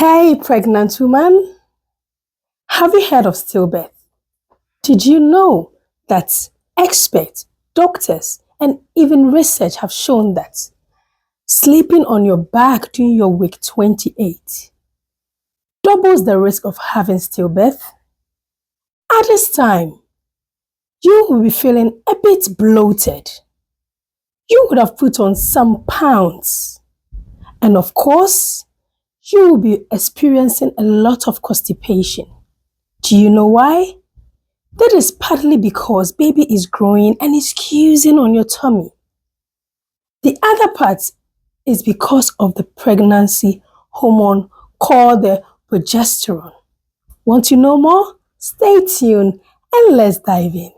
Hey, pregnant woman, have you heard of stillbirth? Did you know that experts, doctors, and even research have shown that sleeping on your back during your week 28 doubles the risk of having stillbirth? At this time, you will be feeling a bit bloated. You would have put on some pounds. And of course, you will be experiencing a lot of constipation. Do you know why? That is partly because baby is growing and is squeezing on your tummy. The other part is because of the pregnancy hormone called the progesterone. Want to know more? Stay tuned and let's dive in.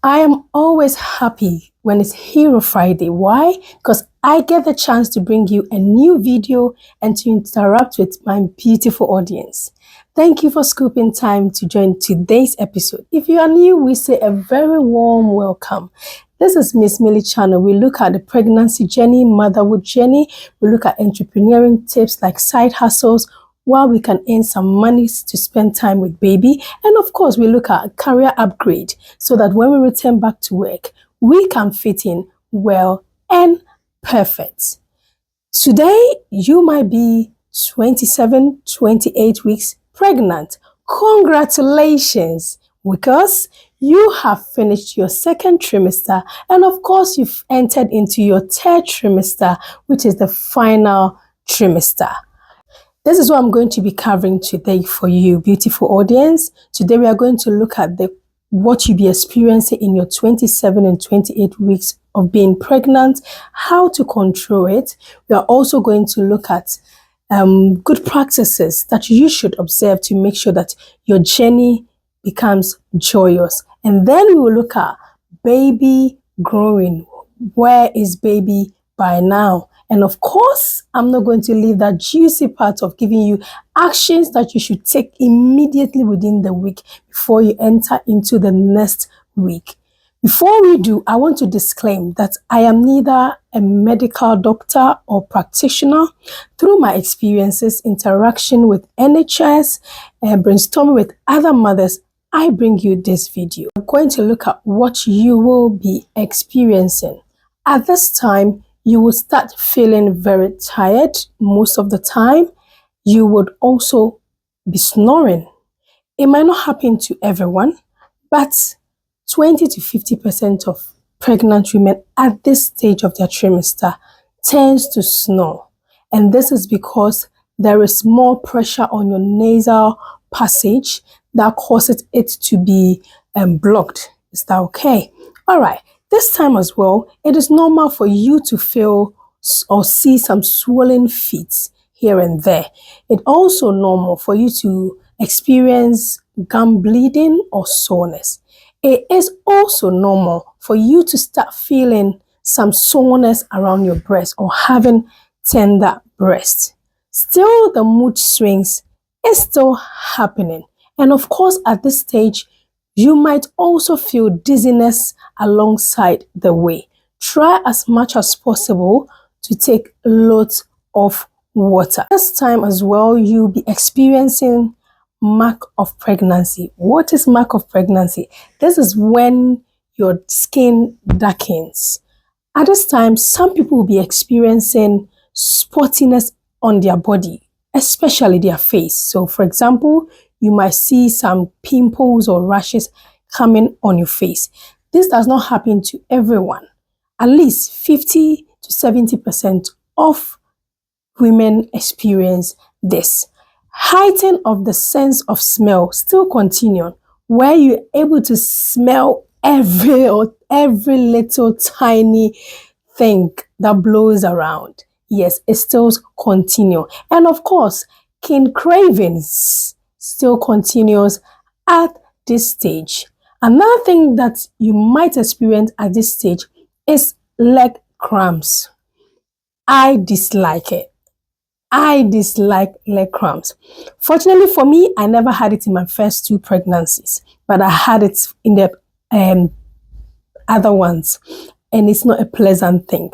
I am always happy when it's Hero Friday. Why? Because I get the chance to bring you a new video and to interact with my beautiful audience. Thank you for scooping time to join today's episode. If you are new, we say a very warm welcome. This is Miss Millie channel. We look at the pregnancy journey, motherhood journey. We look at entrepreneurial tips like side hustles, while we can earn some money to spend time with baby. And of course, we look at career upgrade so that when we return back to work, we can fit in well and perfect. Today, you might be 27, 28 weeks pregnant. Congratulations, because you have finished your second trimester. And of course, you've entered into your third trimester, which is the final trimester. This is what I'm going to be covering today for you, beautiful audience. Today we are going to look at what you'll be experiencing in your 27 and 28 weeks of being pregnant, how to control it. We are also going to look at good practices that you should observe to make sure that your journey becomes joyous. And then we will look at baby growing. Where is baby by now? And of course, I'm not going to leave that juicy part of giving you actions that you should take immediately within the week before you enter into the next week. Before we do, I want to disclaim that I am neither a medical doctor or practitioner. Through my experiences, interaction with NHS, and brainstorming with other mothers, I bring you this video. I'm going to look at what you will be experiencing. At this time, you will start feeling very tired most of the time. You would also be snoring. It might not happen to everyone, but 20 to 50% of pregnant women at this stage of their trimester tends to snore. And this is because there is more pressure on your nasal passage that causes it to be blocked. Is that okay? All right. This time as well, it is normal for you to feel or see some swollen feet here and there. It's also normal for you to experience gum bleeding or soreness. It is also normal for you to start feeling some soreness around your breast or having tender breast. Still, the mood swings is still happening. And of course, at this stage, you might also feel dizziness alongside the way. Try as much as possible to take lots of water. This time as well, you'll be experiencing mark of pregnancy. What is mark of pregnancy? This is when your skin darkens. At this time, some people will be experiencing spottiness on their body, especially their face. So for example, you might see some pimples or rashes coming on your face. This does not happen to everyone. At least 50 to 70% of women experience this. Heighten of the sense of smell still continue, where you're able to smell every little tiny thing that blows around. Yes, it still continues. And of course, keen cravings still continues at this stage. Another thing that you might experience at this stage is leg cramps. I dislike it. I dislike leg cramps. Fortunately for me, I never had it in my first two pregnancies, but I had it in the other ones. and it's not a pleasant thing.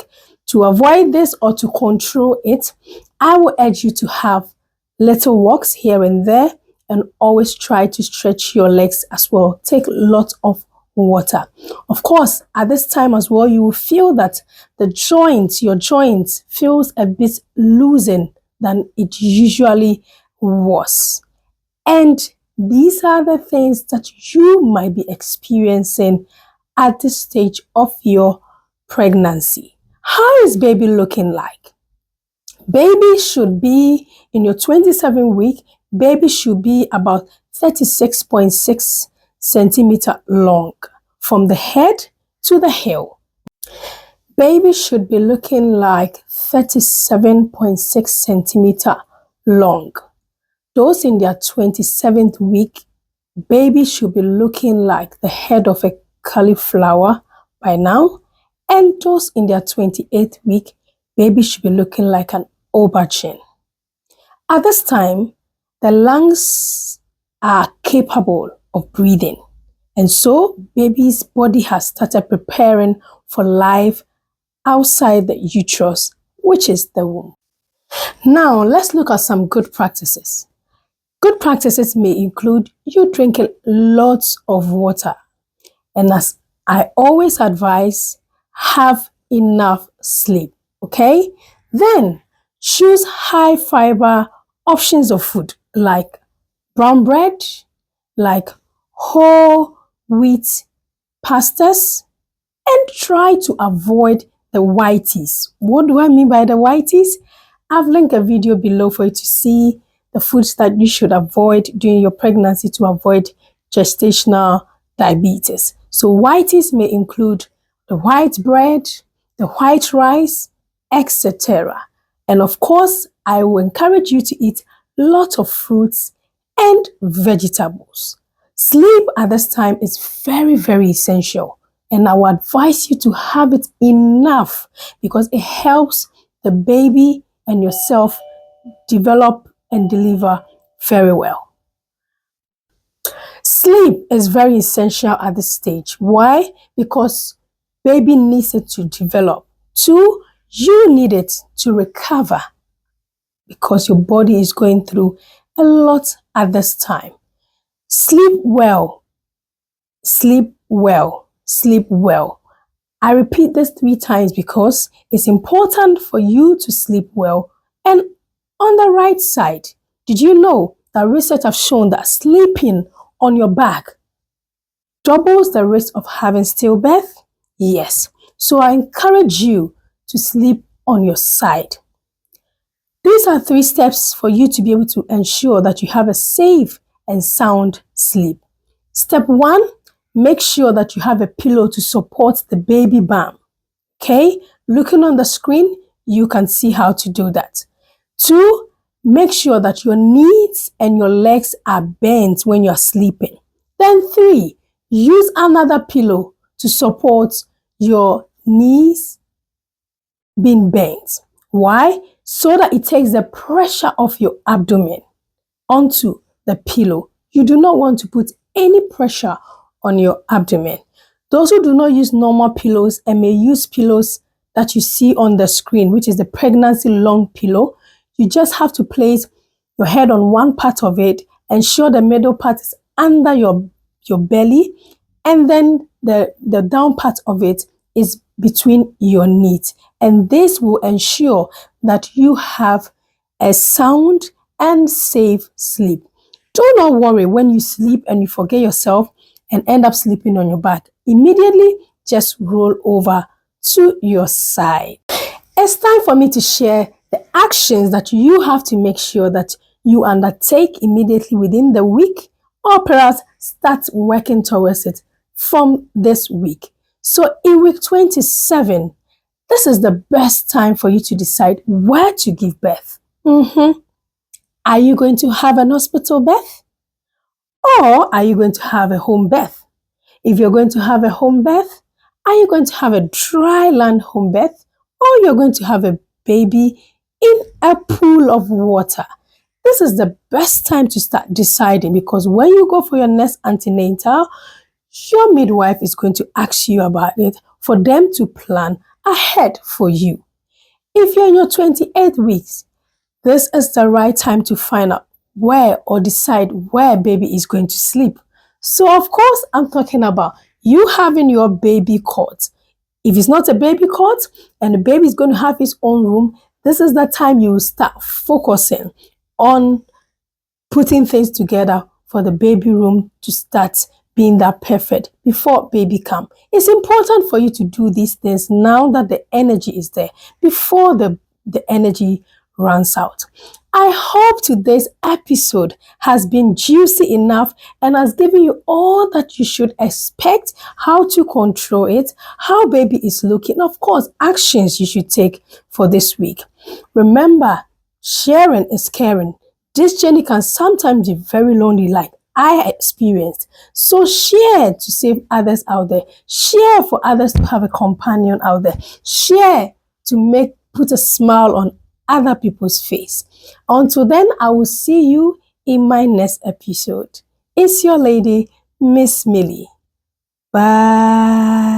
To avoid this or to control it, I will urge you to have little walks here and there, and always try to stretch your legs as well. Take lots of water. Of course, at this time as well, you will feel that your joints feels a bit loosened than it usually was. And these are the things that you might be experiencing at this stage of your pregnancy. How is baby looking like? Baby should be in your 27 week, baby should be about 36.6 centimeter long from the head to the heel. Baby should be looking like 37.6 centimeter long. Those in their 27th week, baby should be looking like the head of a cauliflower by now. And those in their 28th week, baby should be looking like an aubergine. At this time, the lungs are capable of breathing. And so, baby's body has started preparing for life outside the uterus, which is the womb. Now, let's look at some good practices. Good practices may include you drinking lots of water. And as I always advise, have enough sleep, okay? Then, choose high fiber options of food like brown bread, like whole wheat pastas, and try to avoid the whiteys. What do I mean by the whiteys? I've linked a video below for you to see the foods that you should avoid during your pregnancy to avoid gestational diabetes. So whiteys may include the white bread, the white rice, etc. And of course, I will encourage you to eat lots of fruits and vegetables. Sleep at this time is very, very essential. And I will advise you to have it enough because it helps the baby and yourself develop and deliver very well. Sleep is very essential at this stage. Why? Because baby needs it to develop. 2, you need it to recover because your body is going through a lot at this time. Sleep well, sleep well, sleep well. I repeat this 3 times because it's important for you to sleep well and on the right side. Did you know that research have shown that sleeping on your back doubles the risk of having stillbirth? Yes. So I encourage you to sleep on your side. These are 3 steps for you to be able to ensure that you have a safe and sound sleep. Step 1, make sure that you have a pillow to support the baby bump. Okay? Looking on the screen, you can see how to do that. 2, make sure that your knees and your legs are bent when you're sleeping. Then 3, use another pillow to support your knees being bent. Why? So that it takes the pressure of your abdomen onto the pillow. You do not want to put any pressure on your abdomen. Those who do not use normal pillows and may use pillows that you see on the screen, which is the pregnancy long pillow, you just have to place your head on one part of it, ensure the middle part is under your belly, and then the down part of it is between your knees. And this will ensure that you have a sound and safe sleep. Do not worry when you sleep and you forget yourself and end up sleeping on your back. Immediately, just roll over to your side. It's time for me to share the actions that you have to make sure that you undertake immediately within the week, or perhaps start working towards it from this week. So in week 27, this is the best time for you to decide where to give birth. Are you going to have an hospital birth? Or are you going to have a home birth? If you're going to have a home birth, are you going to have a dry land home birth? Or you're going to have a baby in a pool of water? This is the best time to start deciding, because when you go for your next antenatal, your midwife is going to ask you about it for them to plan ahead for you. If you're in your 28 weeks, this is the right time to find out where or decide where baby is going to sleep. So of course, I'm talking about you having your baby cot. If it's not a baby cot and the baby is going to have his own room, this is the time you will start focusing on putting things together for the baby room to start being that perfect before baby come. It's important for you to do these things now that the energy is there, before the energy runs out. I hope today's episode has been juicy enough and has given you all that you should expect, how to control it, how baby is looking, of course, actions you should take for this week. Remember, sharing is caring. This journey can sometimes be very lonely, like I experienced. So share to save others out there. Share for others to have a companion out there. Share to put a smile on other people's face. Until then, I will see you in my next episode. It's your lady, Miss Millie. Bye.